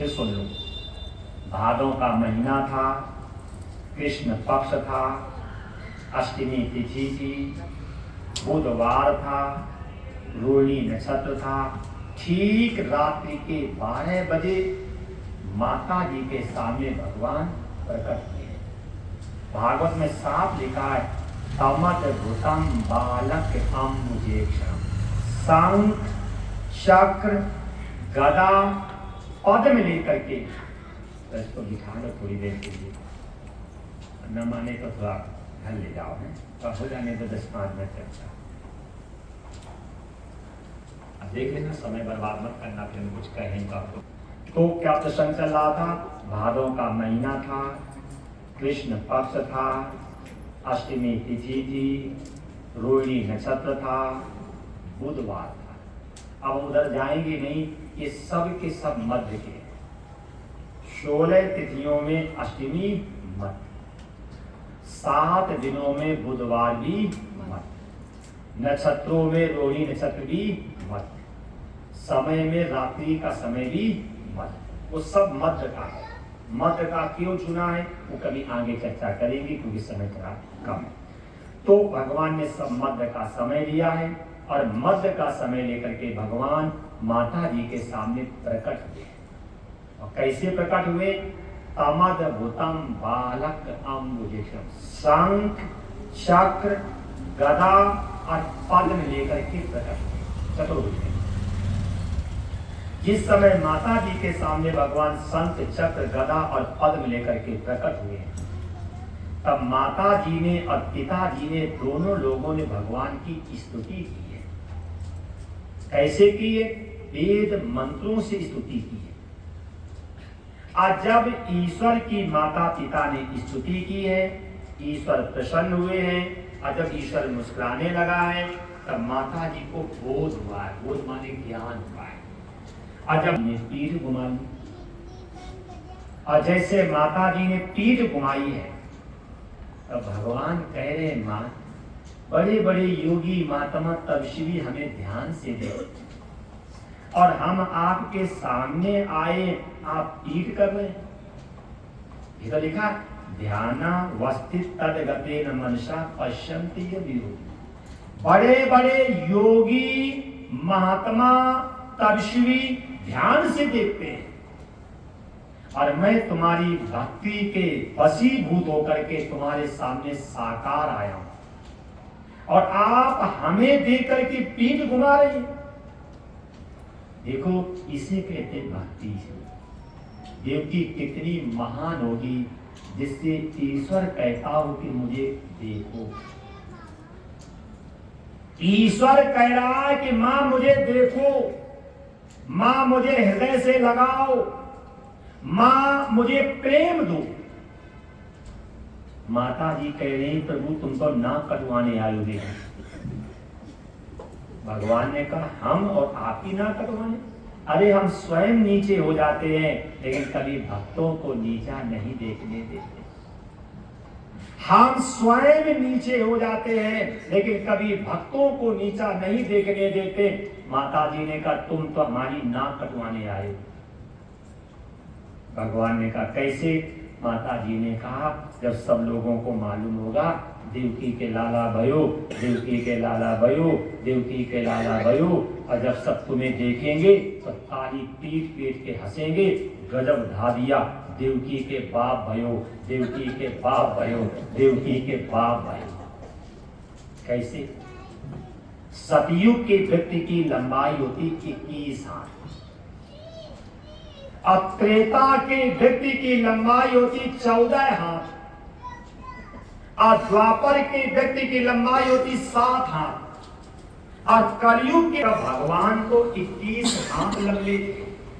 फिर सुन लो। भादों का महीना था, कृष्ण पक्ष था, अष्टमी तिथि थी, बुधवार था, रोहिणी नक्षत्र था। ठीक रात्रि के 12 बजे माता जी के सामने भगवान प्रकट हुए। भागवत में साफ लिखा है, तमद भूतम बालक अम्बुजेक्षम, शंख चक्र गदा पद्म लेकर के। तो इसको दिखा लो थोड़ी देर के लिए, न माने तो थोड़ा घर ले जाओ है, और हो जाने तो 10-5 मिनट चर्चा। अब देख लेना, समय बर्बाद मत करना, फिर हम कुछ कहें तो आपको। तो क्या प्रसंग चल रहा था? भादों का महीना था, कृष्ण पक्ष था, अष्टमी तिथि थी, रोहिणी नक्षत्र था, बुधवार था। अब उधर जाएंगे नहीं, ये सब के सब मध्य के 16 तिथियों में अष्टमी मध्य, 7 दिनों में बुधवार भी मध्य, नक्षत्रों में रोहिणी नक्षत्र भी मध्य, समय में रात्रि का समय भी मध्य, वो सब मध्य का है। मध्य का क्यों चुना है वो कभी आगे चर्चा करेंगे, क्योंकि समय थोड़ा कम है। तो भगवान ने सब मध्य का समय लिया है, और मध्य का समय लेकर के भगवान माता जी के सामने प्रकट हुए। और कैसे प्रकट हुए? तमद भूतम बालक अम्बुजेक्षम, शंख चक्र गदा और पद्म लेकर के प्रकट हुए, चतुर्भुज। जिस समय माता जी के सामने भगवान शंख चक्र गदा और पद्म लेकर के प्रकट हुए, तब माता जी ने और पिताजी ने, दोनों लोगों ने भगवान की स्तुति की है। कैसे की है? वेद मंत्रों से स्तुति की है। आज जब ईश्वर की माता पिता ने स्तुति की है, ईश्वर प्रसन्न हुए हैं, और जब ईश्वर मुस्कुराने लगा है, तब माता जी को बोध हुआ है। बोध माने ज्ञान हुआ है। और जब ने पीठ घुमा ली, और जैसे माता जी ने पीठ घुमाई है, तब भगवान कह रहे, मां, बड़े बड़े योगी महात्मा तपस्वी हमें ध्यान से देखते, और हम आपके सामने आए, आप पीठ कर रहे हैं। ये तो लिखा, ध्याना वस्थित तदगते न मनसा पश्यन्ति योगी। बड़े बड़े योगी महात्मा तपस्वी ध्यान से देखते हैं, और मैं तुम्हारी भक्ति के वशीभूत होकर के तुम्हारे सामने साकार आया हूं, और आप हमें देख करके पीठ घुमा रहे हैं। देखो, इसे कहते भक्ति है। देवकी कितनी महान होगी, जिससे ईश्वर कहता हो कि मुझे देखो। ईश्वर कह रहा है कि मां मुझे देखो, मां मुझे हृदय से लगाओ, मां मुझे प्रेम दो। माता जी कह रही, प्रभु तुमको नाक कटवाने आयु दे। भगवान ने कहा, हम और आप ही नाक कटवाने? अरे हम स्वयं नीचे हो जाते हैं, लेकिन कभी भक्तों को नीचा नहीं देखने देते। हम स्वयं नीचे हो जाते हैं, लेकिन कभी भक्तों को नीचा नहीं देखने देते। माता जी ने कहा, तुम तो हमारी नाक कटवाने आए। भगवान ने कहा, कैसे? माता जी ने कहा, जब सब लोगों को मालूम होगा देवकी के लाला भयो, देवकी के लाला भयो, देवकी के लाला भयो, और जब सब तुम्हें देखेंगे तो ताली पीट पीट के हंसेंगे, गजब ढा दिया, देवकी के बाप भयो, देवकी के बाप भयो, देवकी के बाप भयो। कैसे? सतयुग के व्यक्ति की लंबाई होती 21 हाथ, और त्रेता के व्यक्ति की लंबाई होती 14 हाथ, और द्वापर के व्यक्ति की लंबाई होती 7 हाथ, और कलयुग के भगवान को 21 हाथ लंबे थे।